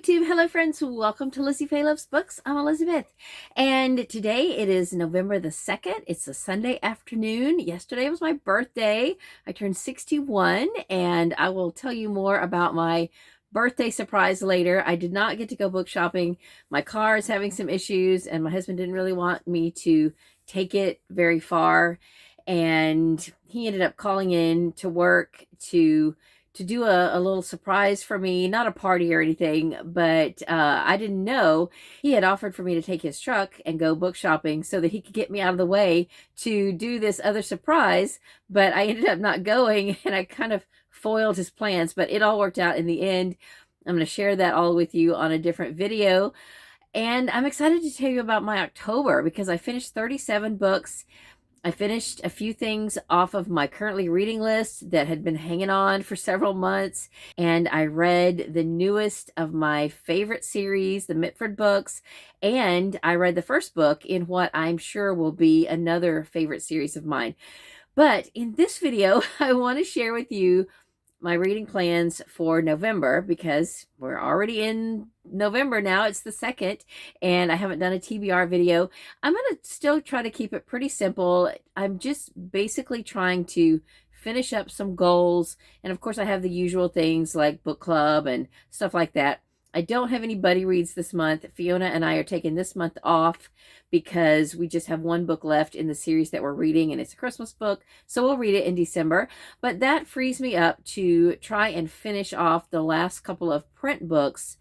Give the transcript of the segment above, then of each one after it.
YouTube. Hello friends, welcome to Lizziefaye Loves Books. I'm Elizabeth, and today it is November the 2nd. It's a Sunday afternoon. Yesterday was my birthday. I turned 61, and I will tell you more about my birthday surprise later. I did not get to go book shopping. My car is having some issues, and my husband didn't really want me to take it very far, and he ended up calling in to work to do a little surprise for me, not a party or anything, but I didn't know he had offered for me to take his truck and go book shopping so that he could get me out of the way to do this other surprise, but I ended up not going, and I kind of foiled his plans, but it all worked out in the end. I'm going to share that all with you on a different video, and I'm excited to tell you about my October because I finished 37 books. I finished a few things off of my currently reading list that had been hanging on for several months, and I read the newest of my favorite series, the Mitford books, and I read the first book in what I'm sure will be another favorite series of mine. But in this video, I want to share with you my reading plans for November because we're already in November now. It's the 2nd, and I haven't done a TBR video. I'm going to still try to keep it pretty simple. I'm just basically trying to finish up some goals, and of course I have the usual things like book club and stuff like that. I don't have any buddy reads this month. Fiona and I are taking this month off because we just have one book left in the series that we're reading, and it's a Christmas book, so we'll read it in December. But that frees me up to try and finish off the last couple of print books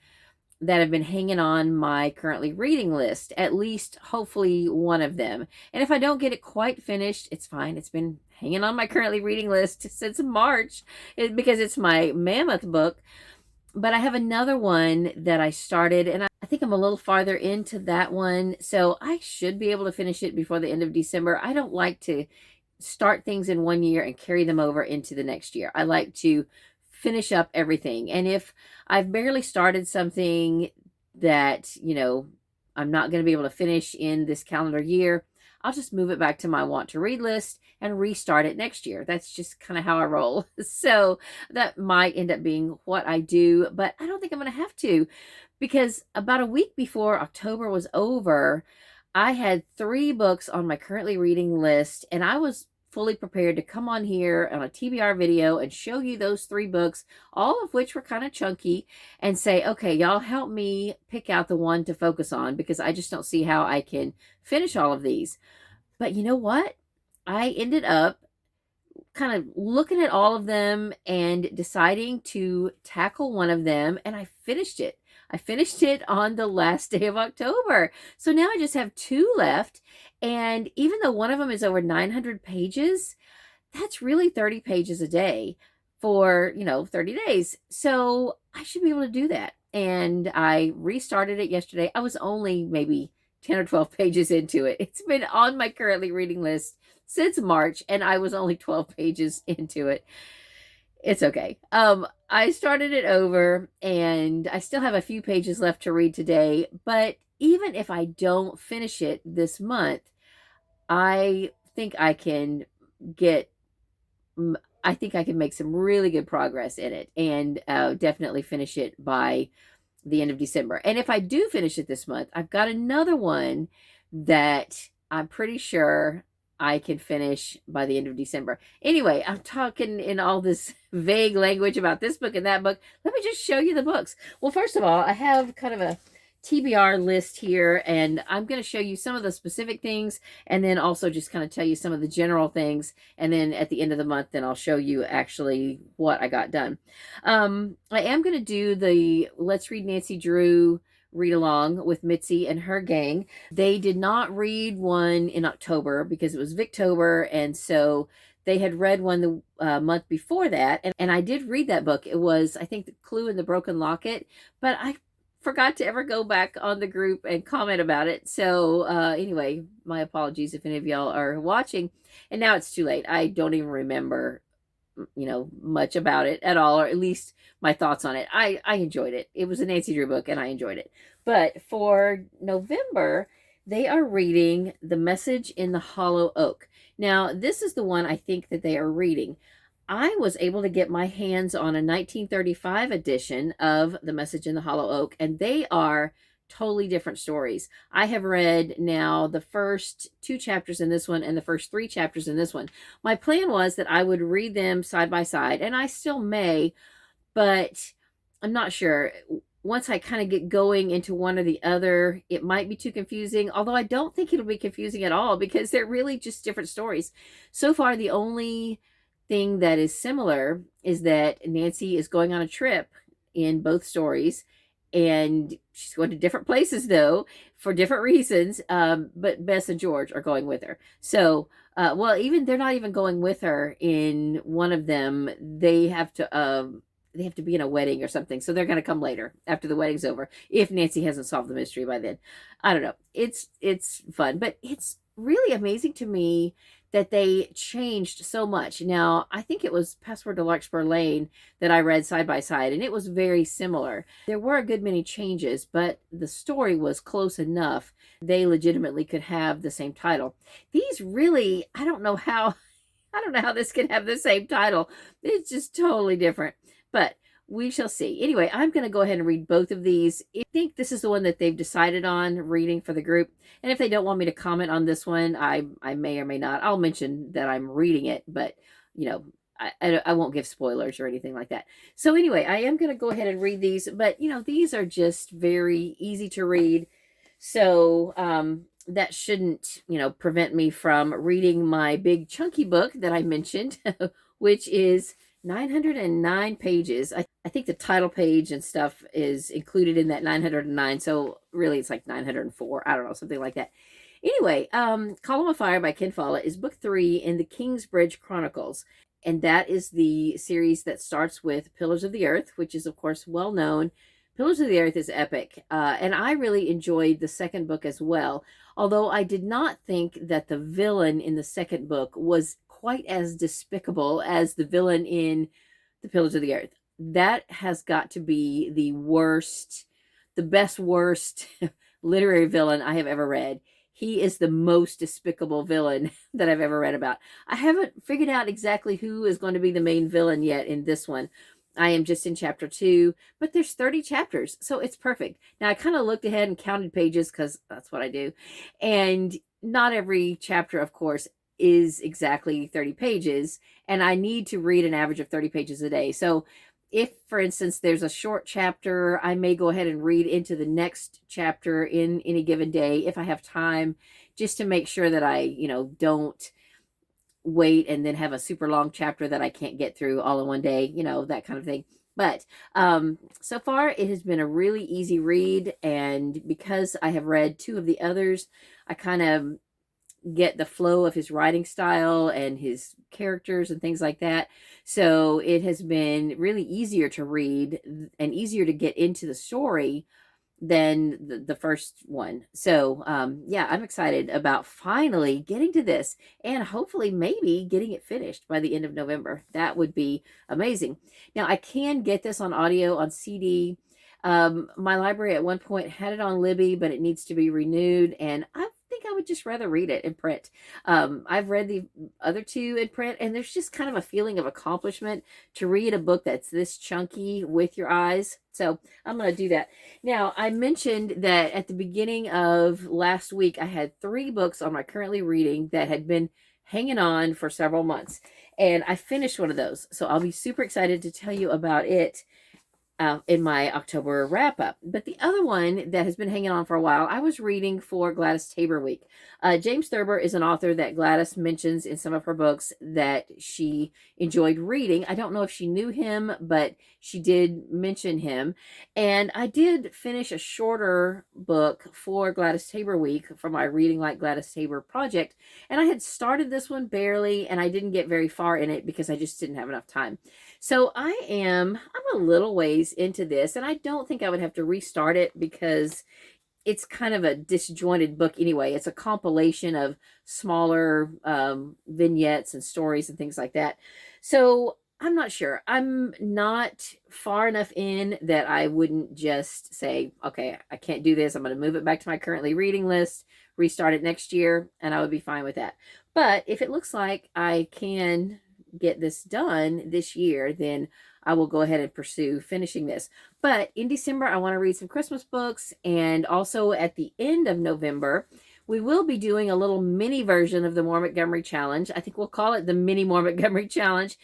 that have been hanging on my currently reading list, at least hopefully one of them. And if I don't get it quite finished, it's fine. It's been hanging on my currently reading list since March because it's my mammoth book. But I have another one that I started, and I think I'm a little farther into that one, so I should be able to finish it before the end of December. I don't like to start things in one year and carry them over into the next year. I like to finish up everything. And if I've barely started something that, I'm not going to be able to finish in this calendar year, I'll just move it back to my want to read list and restart it next year. That's just kind of how I roll. So that might end up being what I do, but I don't think I'm going to have to, because about a week before October was over, I had 3 books on my currently reading list, and I was fully prepared to come on here on a TBR video and show you those 3 books, all of which were kind of chunky, and say, okay, y'all help me pick out the one to focus on because I just don't see how I can finish all of these. But you know what? I ended up kind of looking at all of them and deciding to tackle one of them, and I finished it. I finished it on the last day of October. So now I just have 2 left. And even though one of them is over 900 pages, that's really 30 pages a day for, 30 days. So I should be able to do that. And I restarted it yesterday. I was only maybe 10 or 12 pages into it. It's been on my currently reading list since March, and I was only 12 pages into it. It's okay. I started it over, and I still have a few pages left to read today, but even if I don't finish it this month, I think I can make some really good progress in it, and definitely finish it by the end of December. And if I do finish it this month, I've got another one that I'm pretty sure I can finish by the end of December. Anyway, I'm talking in all this vague language about this book and that book. Let me just show you the books. Well, first of all, I have kind of a TBR list here, and I'm going to show you some of the specific things, and then also just kind of tell you some of the general things, and then at the end of the month, then I'll show you actually what I got done. I am going to do the Let's Read Nancy Drew read along with Mitzi and her gang. They did not read one in October because it was Victober, and so they had read one the month before that, and I did read that book. It was, I think, The Clue in the Broken Locket, but I forgot to ever go back on the group and comment about it. So anyway, my apologies if any of y'all are watching. And now it's too late. I don't even remember, much about it at all, or at least my thoughts on it. I enjoyed it. It was a Nancy Drew book, and I enjoyed it. But for November, they are reading The Message in the Hollow Oak. Now, this is the one I think that they are reading. I was able to get my hands on a 1935 edition of The Message in the Hollow Oak, and they are totally different stories. I have read now the first 2 chapters in this one and the first 3 chapters in this one. My plan was that I would read them side by side, and I still may, but I'm not sure. Once I kind of get going into one or the other, it might be too confusing, although I don't think it'll be confusing at all because they're really just different stories. So far, the only thing that is similar is that Nancy is going on a trip in both stories, and she's going to different places though for different reasons. But Bess and George are going with her. So, well, even they're not even going with her in one of them. They have to be in a wedding or something. So they're going to come later after the wedding's over, if Nancy hasn't solved the mystery by then. I don't know. It's fun, but it's really amazing to me that they changed so much. Now, I think it was Password to Larkspur Lane that I read side by side, and it was very similar. There were a good many changes, but the story was close enough. They legitimately could have the same title. These really, I don't know how this can have the same title. It's just totally different. But we shall see. Anyway, I'm going to go ahead and read both of these. I think this is the one that they've decided on reading for the group. And if they don't want me to comment on this one, I may or may not. I'll mention that I'm reading it, but, you know, I won't give spoilers or anything like that. So anyway, I am going to go ahead and read these. But, you know, these are just very easy to read. So that shouldn't, you know, prevent me from reading my big chunky book that I mentioned, which is 909 pages. I think the title page and stuff is included in that 909. So really it's like 904. I don't know, something like that. Anyway, Column of Fire by Ken Follett is book 3 in the Kingsbridge Chronicles. And that is the series that starts with Pillars of the Earth, which is, of course, well known. Pillars of the Earth is epic. And I really enjoyed the second book as well. Although I did not think that the villain in the second book was quite as despicable as the villain in The Pillars of the Earth. That has got to be the worst, the best worst literary villain I have ever read. He is the most despicable villain that I've ever read about. I haven't figured out exactly who is going to be the main villain yet in this one. I am just in chapter 2, but there's 30 chapters, so it's perfect. Now, I kind of looked ahead and counted pages because that's what I do. And not every chapter, of course, is exactly 30 pages, and I need to read an average of 30 pages a day. So if, for instance, there's a short chapter, I may go ahead and read into the next chapter in any given day if I have time, just to make sure that I, you know, don't wait and then have a super long chapter that I can't get through all in one day, you know, that kind of thing. But so far it has been a really easy read, and because I have read 2 of the others, I kind of get the flow of his writing style and his characters and things like that. So it has been really easier to read and easier to get into the story than the first one. So yeah, I'm excited about finally getting to this and hopefully maybe getting it finished by the end of November. That would be amazing. Now, I can get this on audio, on CD. My library at one point had it on Libby, but it needs to be renewed, and I think I would just rather read it in print. I've read the other 2 in print, and there's just kind of a feeling of accomplishment to read a book that's this chunky with your eyes. So I'm going to do that. Now, I mentioned that at the beginning of last week, I had 3 books on my currently reading that had been hanging on for several months, and I finished one of those. So I'll be super excited to tell you about it in my October wrap up. But the other one that has been hanging on for a while, I was reading for Gladys Tabor Week. James Thurber is an author that Gladys mentions in some of her books that she enjoyed reading. I don't know if she knew him, but she did mention him. And I did finish a shorter book for Gladys Tabor Week for my Reading Like Gladys Tabor project. And I had started this one barely, and I didn't get very far in it because I just didn't have enough time. So I'm a little ways into this, and I don't think I would have to restart it because it's kind of a disjointed book anyway. It's a compilation of smaller vignettes and stories and things like that. So I'm not sure. I'm not far enough in that I wouldn't just say, okay, I can't do this. I'm going to move it back to my currently reading list, restart it next year, and I would be fine with that. But if it looks like I can get this done this year, then I will go ahead and pursue finishing this. But in December, I want to read some Christmas books. And also at the end of November, we will be doing a little mini version of the Moore Montgomery Challenge. I think we'll call it the Mini Moore Montgomery Challenge.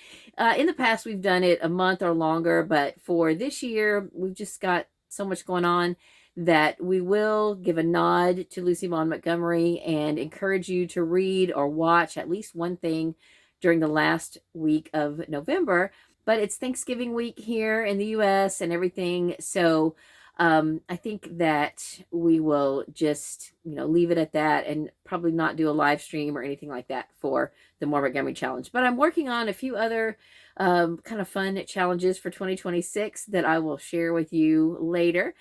In the past, we've done it a month or longer, but for this year, we've just got so much going on that we will give a nod to Lucy Maud Montgomery and encourage you to read or watch at least one thing during the last week of November. But it's Thanksgiving week here in the U.S. and everything, so I think that we will just, leave it at that and probably not do a live stream or anything like that for the Moore Montgomery Challenge. But I'm working on a few other kind of fun challenges for 2026 that I will share with you later.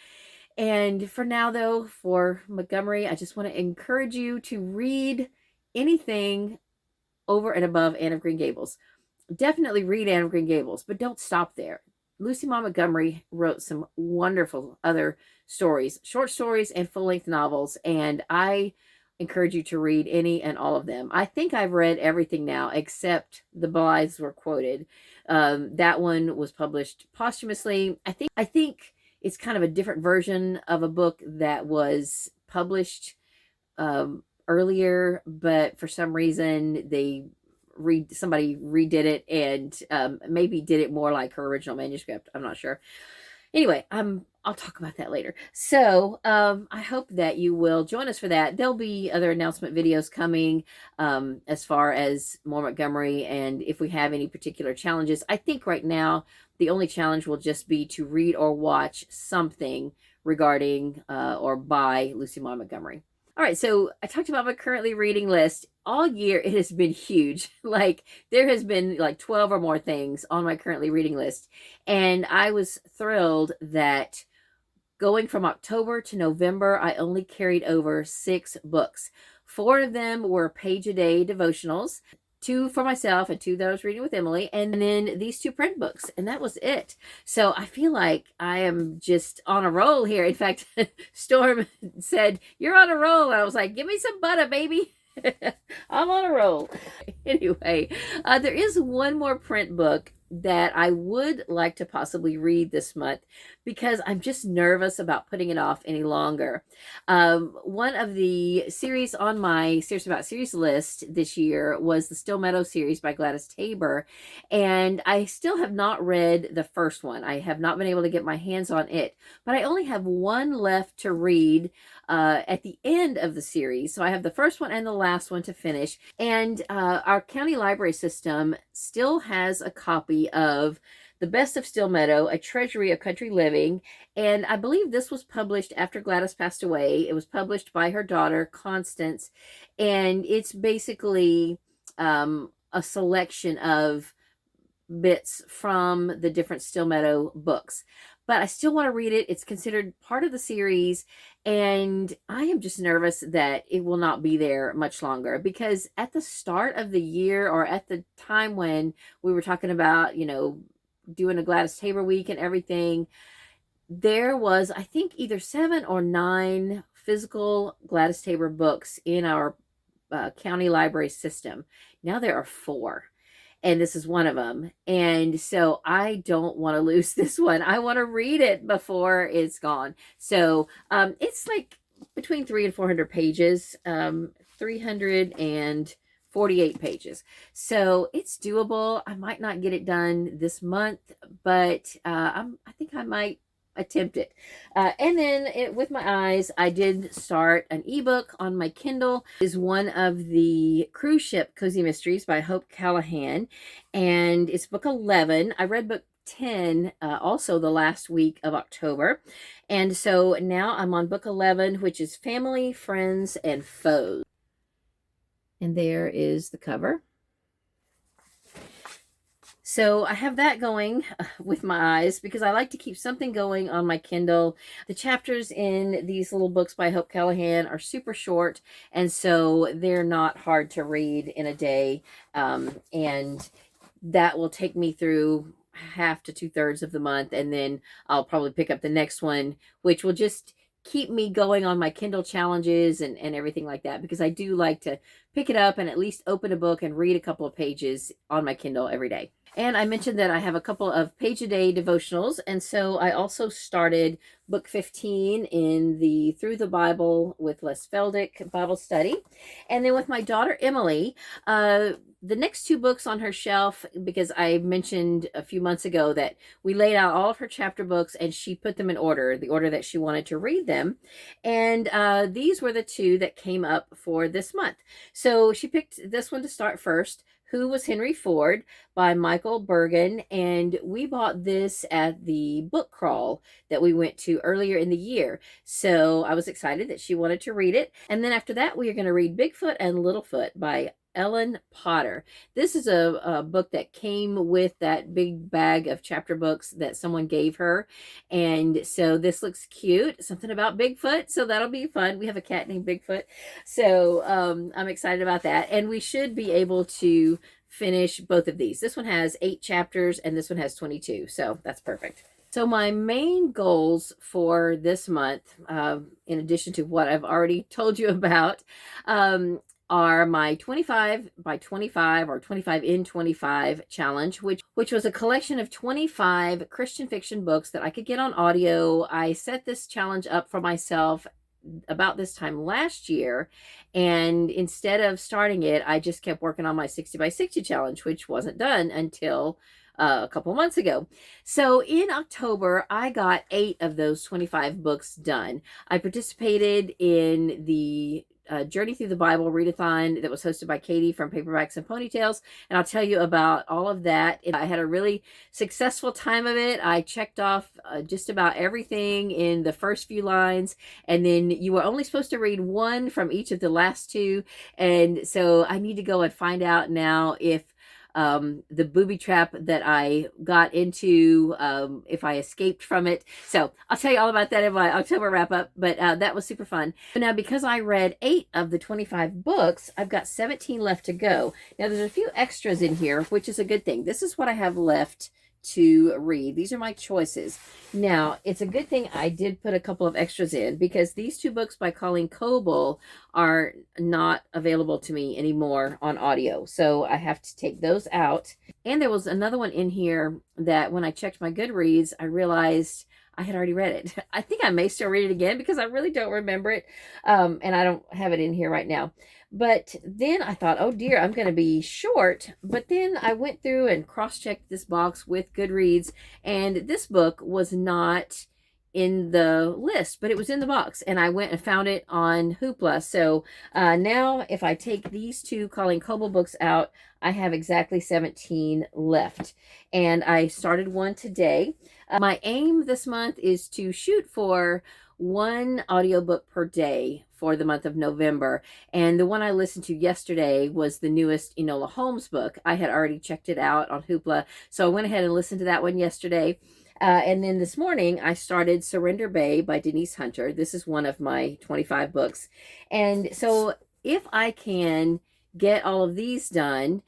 And for now, though, for Montgomery, I just want to encourage you to read anything over and above Anne of Green Gables. Definitely read Anne of Green Gables, but don't stop there. Lucy Maud Montgomery wrote some wonderful other stories, short stories and full-length novels, and I encourage you to read any and all of them. I think I've read everything now except The Blythes Were Quoted. That one was published posthumously. I think it's kind of a different version of a book that was published earlier, but for some reason somebody redid it and maybe did it more like her original manuscript. I'm not sure. Anyway, I'll talk about that later. So I hope that you will join us for that. There'll be other announcement videos coming as far as Moore Montgomery, and if we have any particular challenges. I think right now the only challenge will just be to read or watch something regarding or by Lucy Maud Montgomery. All right, so I talked about my currently reading list. All year, it has been huge. Like, there has been like 12 or more things on my currently reading list. And I was thrilled that going from October to November, I only carried over 6 books. 4 of them were page-a-day devotionals, 2 for myself and 2 that I was reading with Emily, and then these 2 print books, and that was it. So I feel like I am just on a roll here. In fact, Storm said, "You're on a roll." And I was like, "Give me some butter, baby." I'm on a roll. Anyway, there is one more print book that I would like to possibly read this month because I'm just nervous about putting it off any longer. One of the series on my Serious About Series list this year was the Still Meadow series by Gladys Tabor, and I still have not read the first one. I have not been able to get my hands on it, but I only have one left to read at the end of the series. So I have the first one and the last one to finish. And our county library system still has a copy of The Best of Still Meadow, A Treasury of Country Living. And I believe this was published after Gladys passed away. It was published by her daughter, Constance. And it's basically a selection of bits from the different Still Meadow books. But I still want to read it. It's considered part of the series, and I am just nervous that it will not be there much longer, because at the start of the year, or at the time when we were talking about, doing a Gladys Tabor week and everything, there was, I think, either 7 or 9 physical Gladys Tabor books in our county library system. Now there are 4. And this is one of them. And so I don't want to lose this one. I want to read it before it's gone. So it's like between 300 and 400 pages, 348 pages. So it's doable. I might not get it done this month, but I think I might attempt it. And then with my eyes, I did start an ebook on my Kindle. It is one of the cruise ship cozy mysteries by Hope Callahan, and it's book 11. I read book 10 also the last week of October, and so now I'm on book 11, which is Family, Friends, and Foes. And there is the cover. So I have that going with my eyes because I like to keep something going on my Kindle. The chapters in these little books by Hope Callahan are super short, and so they're not hard to read in a day. And that will take me through half to 2/3 of the month, and then I'll probably pick up the next one, which will just keep me going on my Kindle challenges and everything like that, because I do like to pick it up and at least open a book and read a couple of pages on my Kindle every day. And I mentioned that I have a couple of page-a-day devotionals, and so I also started book 15 in the Through the Bible with Les Feldick Bible study. And then with my daughter Emily, the next two books on her shelf, because I mentioned a few months ago that we laid out all of her chapter books and she put them in order, the order that she wanted to read them. And these were the two that came up for this month. So she picked this one to start first, Who Was Henry Ford by Michael Bergen. And we bought this at the book crawl that we went to earlier in the year. So I was excited that she wanted to read it. And then after that, we are going to read Bigfoot and Littlefoot by Ellen Potter. This is a book that came with that big bag of chapter books that someone gave her. And so this looks cute. Something about Bigfoot. So that'll be fun. We have a cat named Bigfoot. So I'm excited about that. And we should be able to finish both of these. This one has 8 chapters and this one has 22. So that's perfect. So my main goals for this month, in addition to what I've already told you about, are my 25 by 25 or 25 in 25 challenge, which was a collection of 25 Christian fiction books that I could get on audio. I set this challenge up for myself about this time last year, and instead of starting it, I just kept working on my 60 by 60 challenge, which wasn't done until a couple months ago. So in October, I got 8 of those 25 books done. I participated in the Journey Through the Bible readathon that was hosted by Katie from Paperbacks and Ponytails, and I'll tell you about all of that. I had a really successful time of it. I checked off just about everything in the first few lines, and then you were only supposed to read one from each of the last 2, and so I need to go and find out now if the booby trap that I got into, if I escaped from it. So I'll tell you all about that in my October wrap up, but that was super fun. But now, because I read 8 of the 25 books, I've got 17 left to go. Now there's a few extras in here, which is a good thing. This is what I have left to read. These are my choices. Now, it's a good thing I did put a couple of extras in, because these 2 books by Colleen Coble are not available to me anymore on audio. So I have to take those out. And there was another one in here that when I checked my Goodreads, I realized I had already read it. I think I may still read it again because I really don't remember it. And I don't have it in here right now. But then I thought, oh dear, I'm going to be short. But then I went through and cross-checked this box with Goodreads, and this book was not in the list, but it was in the box, and I went and found it on Hoopla. So now if I take these 2 Colleen Coble books out, I have exactly 17 left, and I started one today. My aim this month is to shoot for 1 audiobook per day for the month of November. And the one I listened to yesterday was the newest Enola Holmes book. I had already checked it out on Hoopla, so I went ahead and listened to that one yesterday. And then this morning, I started Surrender Bay by Denise Hunter. This is one of my 25 books. And so if I can get all of these done,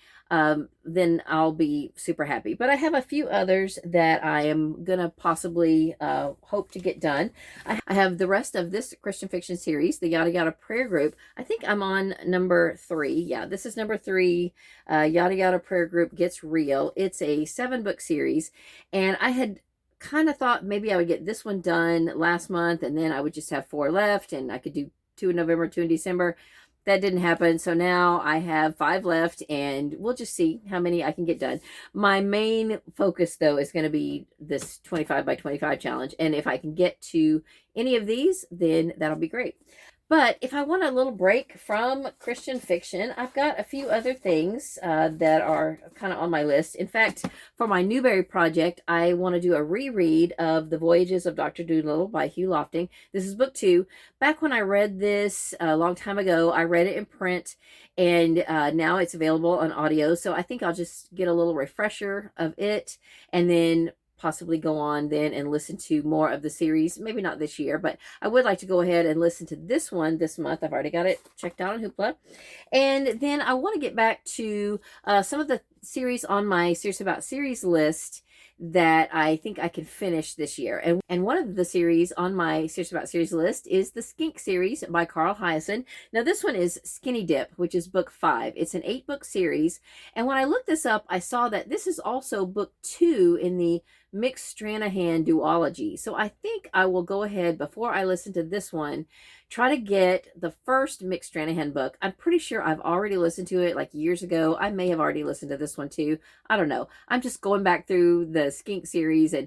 then I'll be super happy. But I have a few others that I am going to possibly hope to get done. I have the rest of this Christian fiction series, the Yada Yada Prayer Group. I think I'm on number 3. Yeah, this is number 3. Yada Yada Prayer Group Gets Real. It's a 7-book series, and I had kind of thought maybe I would get this one done last month, and then I would just have 4 left, and I could do 2 in November, 2 in December. That didn't happen, so now I have 5 left, and we'll just see how many I can get done. My main focus, though, is going to be this 25 by 25 challenge, and if I can get to any of these, then that'll be great. But if I want a little break from Christian fiction, I've got a few other things that are kind of on my list. In fact, for my Newbery project, I want to do a reread of The Voyages of Dr. Dolittle by Hugh Lofting. This is book 2. Back when I read this a long time ago, I read it in print, and now it's available on audio. So I think I'll just get a little refresher of it, and then possibly go on then and listen to more of the series. Maybe not this year, but I would like to go ahead and listen to this one this month. I've already got it checked out on Hoopla. And then I want to get back to some of the series on my Series About Series list that I think I can finish this year. And one of the series on my Serious About Series list is the Skink series by Carl Hyacin. Now this one is Skinny Dip, which is book 5. It's an 8-book series. And when I looked this up, I saw that this is also book 2 in the McStranahan duology. So I think I will go ahead, before I listen to this one, try to get the first McStranahan book. I'm pretty sure I've already listened to it like years ago. I may have already listened to this one too. I don't know. I'm just going back through the Skink series and,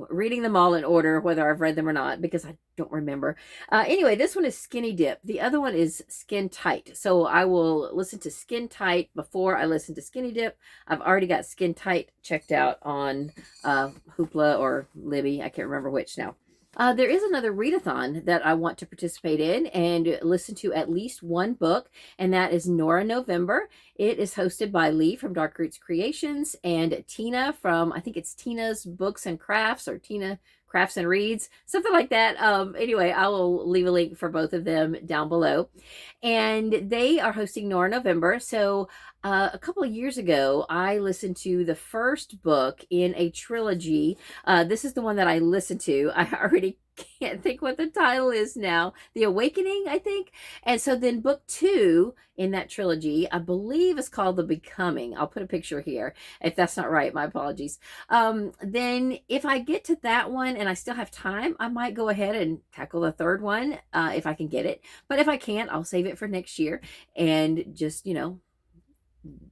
reading them all in order, whether I've read them or not, because I don't remember. Anyway, this one is Skinny Dip. The other one is Skin Tight. So I will listen to Skin Tight before I listen to Skinny Dip. I've already got Skin Tight checked out on Hoopla or Libby. I can't remember which now. There is another readathon that I want to participate in and listen to at least one book, and that is Nora November. It is hosted by Lee from DarkRootsCreations and Tina from, I think it's Tina's Books and Crafts, or Tina Crafts and Reads, something like that. Anyway, I will leave a link for both of them down below. And they are hosting Nora November. So a couple of years ago, I listened to the first book in a trilogy. This is the one that I listened to. I already can't think what the title is now. The Awakening, I think. And so then book 2 in that trilogy, I believe, is called The Becoming. I'll put a picture here. If that's not right, my apologies. Then if I get to that one and I still have time, I might go ahead and tackle the third one if I can get it. But if I can't, I'll save it for next year and just,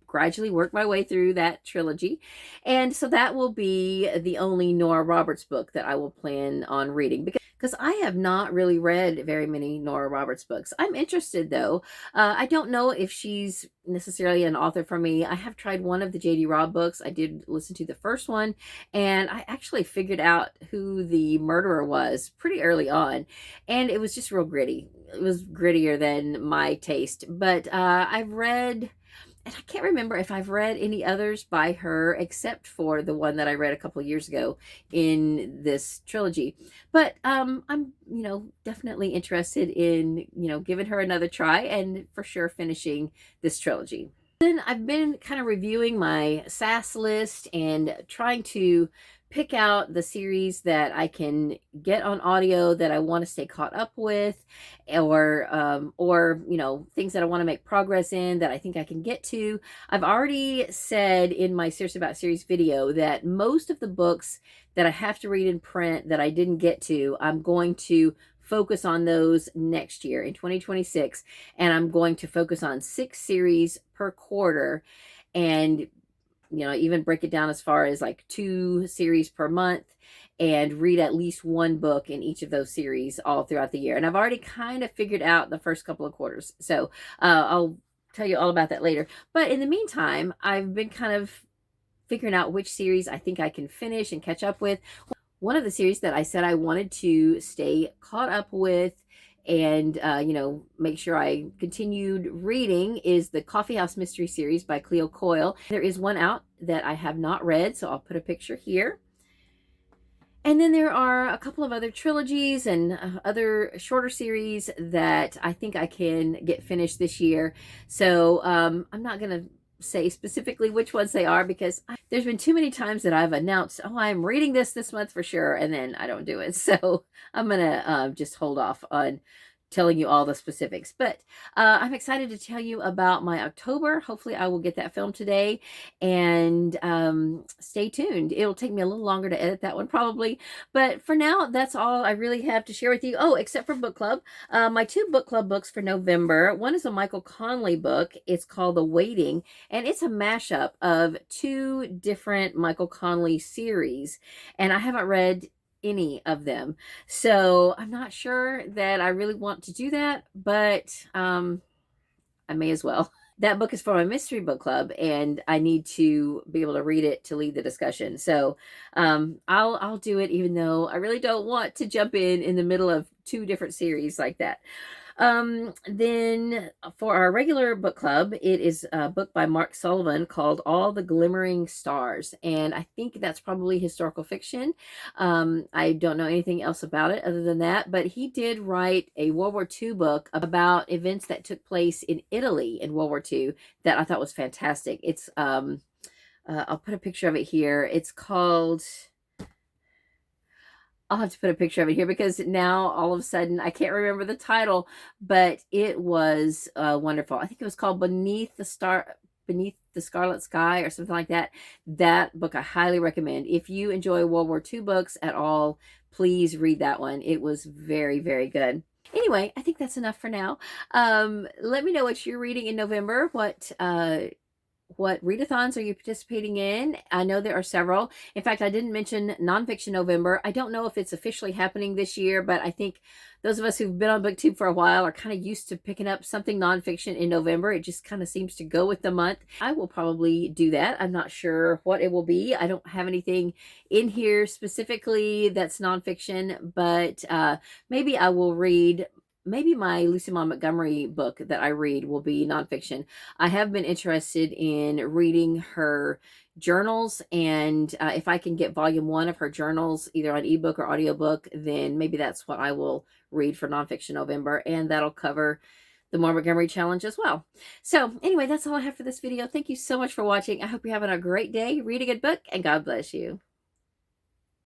gradually work my way through that trilogy. And so that will be the only Nora Roberts book that I will plan on reading, because I have not really read very many Nora Roberts books. I'm interested though. I don't know if she's necessarily an author for me. I have tried one of the J.D. Robb books. I did listen to the first one, and I actually figured out who the murderer was pretty early on, and it was just real gritty. It was grittier than my taste. But I've read, and I can't remember if I've read any others by her except for the one that I read a couple of years ago in this trilogy. But I'm, definitely interested in, giving her another try and for sure finishing this trilogy. Then I've been kind of reviewing my SAS list and trying to pick out the series that I can get on audio that I want to stay caught up with, or things that I want to make progress in that I think I can get to. I've already said in my Serious About Series video that most of the books that I have to read in print that I didn't get to, I'm going to focus on those next year in 2026, and I'm going to focus on 6 series per quarter, and even break it down as far as like 2 series per month, and read at least 1 book in each of those series all throughout the year. And I've already kind of figured out the first couple of quarters. So I'll tell you all about that later. But in the meantime, I've been kind of figuring out which series I think I can finish and catch up with. One of the series that I said I wanted to stay caught up with and make sure I continued reading is the Coffee House Mystery Series by Cleo Coyle. There is one out that I have not read, so I'll put a picture here. And then there are a couple of other trilogies and other shorter series that I think I can get finished this year. So I'm not going to say specifically which ones they are, because there's been too many times that I've announced, oh, I'm reading this month for sure, and then I don't do it. So I'm gonna just hold off on telling you all the specifics. But I'm excited to tell you about my October. Hopefully I will get that filmed today, and stay tuned. It'll take me a little longer to edit that one probably, but for now that's all I really have to share with you. Oh, except for book club. My 2 book club books for November. One is a Michael Connelly book. It's called The Waiting, and it's a mashup of 2 different Michael Connelly series, and I haven't read any of them, so I'm not sure that I really want to do that, but I may as well. That book is for my mystery book club, and I need to be able to read it to lead the discussion. So I'll do it, even though I really don't want to jump in the middle of 2 different series like that. Then for our regular book club, it is a book by Mark Sullivan called All the Glimmering Stars, and I think that's probably historical fiction. I don't know anything else about it other than that, but he did write a World War II book about events that took place in Italy in World War II that I thought was fantastic. It's I'll put a picture of it here. It's called, I'll have to put a picture of it here because now all of a sudden I can't remember the title, but it was wonderful. I think it was called Beneath the Scarlet Sky or something like that. That book I highly recommend. If you enjoy World War II books at all, please read that one. It was very, very good. Anyway, I think that's enough for now. Let me know what you're reading in November. What readathons are you participating in? I know there are several. In fact, I didn't mention Nonfiction November. I don't know if it's officially happening this year, but I think those of us who've been on BookTube for a while are kind of used to picking up something nonfiction in November. It just kind of seems to go with the month. I will probably do that. I'm not sure what it will be. I don't have anything in here specifically that's nonfiction, but maybe I will read. Maybe my Lucy Maud Montgomery book that I read will be nonfiction. I have been interested in reading her journals, and if I can get volume 1 of her journals, either on ebook or audiobook, then maybe that's what I will read for Nonfiction November, and that'll cover the Maud Montgomery Challenge as well. So anyway, that's all I have for this video. Thank you so much for watching. I hope you're having a great day. Read a good book, and God bless you.